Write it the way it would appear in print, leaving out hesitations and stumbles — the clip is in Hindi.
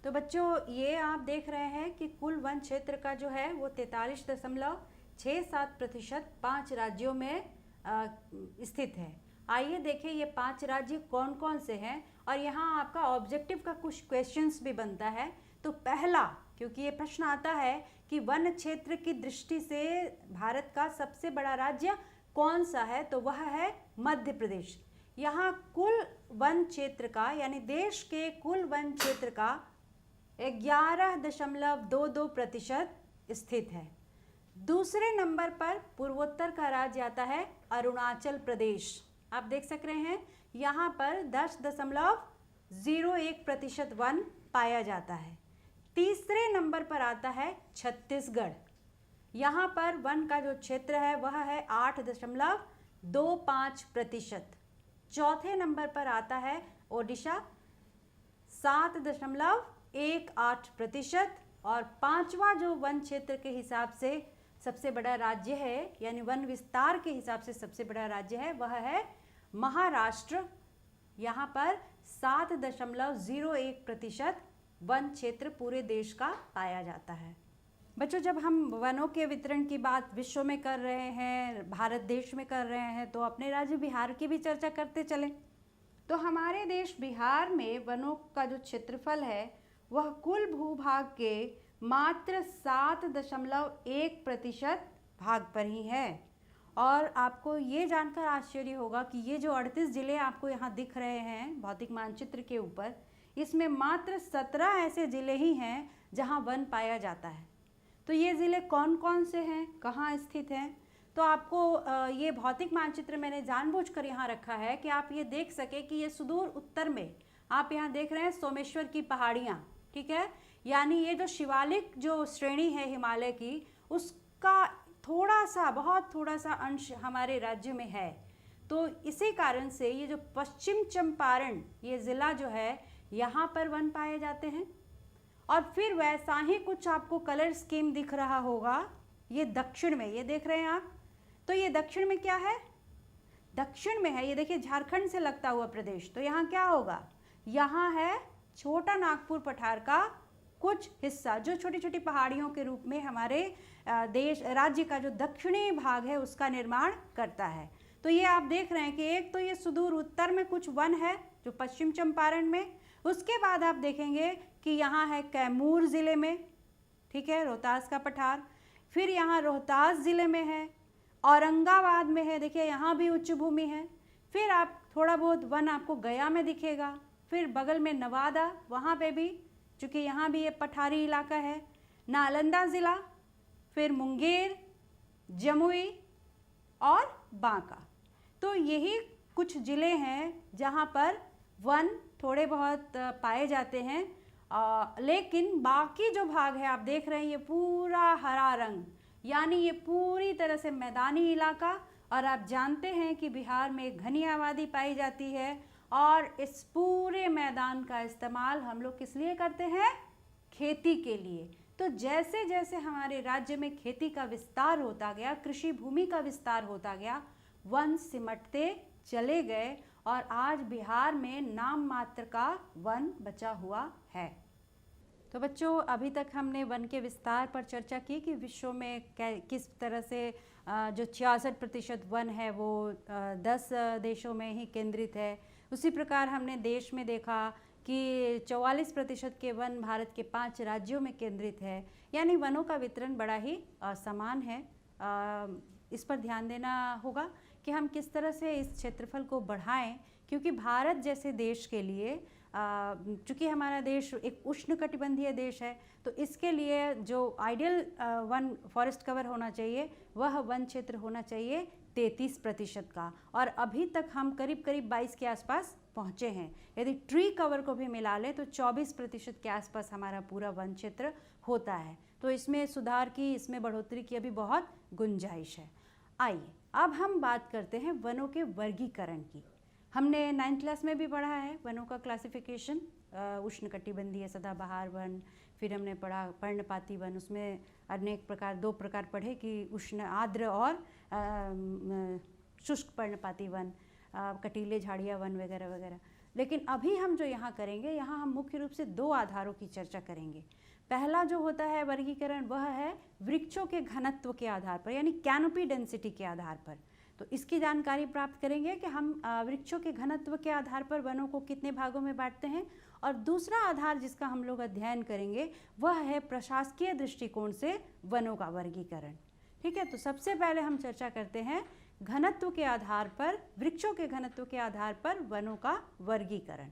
तो बच्चों ये आप देख रहे हैं कि कुल वन क्षेत्र का जो है वो 43.67% 5 राज्यों में स्थित है। आइए देखें ये 5 राज्य कौन कौन से हैं और यहाँ आपका ऑब्जेक्टिव का कुछ क्वेश्चंस भी बनता है। तो पहला, क्योंकि ये प्रश्न आता है कि वन क्षेत्र की दृष्टि से भारत का सबसे बड़ा राज्य कौन सा है, तो वह है मध्य प्रदेश। यहाँ कुल वन क्षेत्र का यानी देश के कुल वन क्षेत्र का 11.22% स्थित है। दूसरे नंबर पर पूर्वोत्तर का राज्य आता है अरुणाचल प्रदेश। आप देख सक रहे हैं यहाँ पर 10.01% वन पाया जाता है। तीसरे नंबर पर आता है छत्तीसगढ़। यहाँ पर वन का जो क्षेत्र है वह है 8.25%। चौथे नंबर पर आता है ओडिशा 7.18%। और पांचवा जो वन क्षेत्र के हिसाब से सबसे बड़ा राज्य है यानी वन विस्तार के हिसाब से सबसे बड़ा राज्य है वह है महाराष्ट्र। यहाँ पर 7.01% वन क्षेत्र पूरे देश का पाया जाता है। बच्चों जब हम वनों के वितरण की बात विश्व में कर रहे हैं, भारत देश में कर रहे हैं, तो अपने राज्य बिहार की भी चर्चा करते चलें। तो हमारे देश बिहार में वनों का जो क्षेत्रफल है वह कुल भूभाग के मात्र 7.1% भाग पर ही है। और आपको ये जानकर आश्चर्य होगा कि ये जो 38 ज़िले आपको यहाँ दिख रहे हैं भौतिक मानचित्र के ऊपर, इसमें मात्र 17 ऐसे ज़िले ही हैं जहाँ वन पाया जाता है। तो ये ज़िले कौन कौन से हैं, कहाँ स्थित हैं? तो आपको ये भौतिक मानचित्र मैंने जानबूझकर यहाँ रखा है कि आप ये देख सके कि ये सुदूर उत्तर में आप यहाँ देख रहे हैं सोमेश्वर की पहाड़ियाँ, ठीक है, यानी ये जो शिवालिक जो श्रेणी है हिमालय की, उसका थोड़ा सा, बहुत थोड़ा सा अंश हमारे राज्य में है। तो इसी कारण से ये जो पश्चिम चंपारण ये ज़िला जो है यहाँ पर वन पाए जाते हैं। और फिर वैसा ही कुछ आपको कलर स्कीम दिख रहा होगा ये दक्षिण में, ये देख रहे हैं आप। तो ये दक्षिण में क्या है? दक्षिण में है, ये देखिए झारखंड से लगता हुआ प्रदेश। तो यहाँ क्या होगा? यहाँ है छोटा नागपुर पठार का कुछ हिस्सा जो छोटी छोटी पहाड़ियों के रूप में हमारे देश राज्य का जो दक्षिणी भाग है उसका निर्माण करता है। तो ये आप देख रहे हैं कि एक तो ये सुदूर उत्तर में कुछ वन है जो पश्चिम चंपारण में, उसके बाद आप देखेंगे कि यहाँ है कैमूर ज़िले में, ठीक है, रोहतास का पठार। फिर यहाँ रोहतास ज़िले में है, औरंगाबाद में है, देखिए यहाँ भी उच्च भूमि है। फिर आप थोड़ा बहुत वन आपको गया में दिखेगा। फिर बगल में नवादा, वहाँ पे भी, चूँकि यहाँ भी ये पठारी इलाका है, नालंदा ज़िला, फिर मुंगेर, जमुई और बांका। तो यही कुछ ज़िले हैं जहाँ पर वन थोड़े बहुत पाए जाते हैं। लेकिन बाकी जो भाग है आप देख रहे हैं ये पूरा हरा रंग, यानी ये पूरी तरह से मैदानी इलाका। और आप जानते हैं कि बिहार में घनी आबादी पाई जाती है और इस पूरे मैदान का इस्तेमाल हम लोग किस लिए करते हैं? खेती के लिए। तो जैसे जैसे हमारे राज्य में खेती का विस्तार होता गया, कृषि भूमि का विस्तार होता गया, वन सिमटते चले गए और आज बिहार में नाम मात्र का वन बचा हुआ है। तो बच्चों अभी तक हमने वन के विस्तार पर चर्चा की कि विश्व में किस तरह से जो 66% वन है वो 10 देशों में ही केंद्रित है। उसी प्रकार हमने देश में देखा कि 44% के वन भारत के 5 राज्यों में केंद्रित है, यानी वनों का वितरण बड़ा ही समान है। इस पर ध्यान देना होगा कि हम किस तरह से इस क्षेत्रफल को बढ़ाएं, क्योंकि भारत जैसे देश के लिए चूँकि हमारा देश एक उष्णकटिबंधीय देश है, तो इसके लिए जो आइडियल वन फॉरेस्ट कवर होना चाहिए वह वन क्षेत्र होना चाहिए 33% का। और अभी तक हम करीब करीब 22 के आसपास पहुँचे हैं। यदि ट्री कवर को भी मिला लें तो 24% के आसपास हमारा पूरा वन क्षेत्र होता है। तो इसमें सुधार की, इसमें बढ़ोतरी की अभी बहुत गुंजाइश है। आइए अब हम बात करते हैं वनों के वर्गीकरण की। हमने 9th क्लास में भी पढ़ा है वनों का क्लासिफिकेशन, उष्णकटिबंधीय सदाबहार वन, फिर हमने पढ़ा पर्णपाती वन, उसमें अनेक प्रकार, 2 प्रकार पढ़े कि उष्ण आर्द्र और शुष्क पर्णपाती वन, कटीले झाड़िया वन वगैरह वगैरह। लेकिन अभी हम जो यहाँ करेंगे, यहाँ हम मुख्य रूप से 2 आधारों की चर्चा करेंगे। पहला जो होता है वर्गीकरण वह है वृक्षों के घनत्व के आधार पर, यानी कैनोपी डेंसिटी के आधार पर। तो इसकी जानकारी प्राप्त करेंगे कि हम वृक्षों के घनत्व के आधार पर वनों को कितने भागों में बांटते हैं। और दूसरा आधार जिसका हम लोग अध्ययन करेंगे वह है प्रशासकीय दृष्टिकोण से वनों का वर्गीकरण। ठीक है, तो सबसे पहले हम चर्चा करते हैं घनत्व के आधार पर, वृक्षों के घनत्व के आधार पर वनों का वर्गीकरण।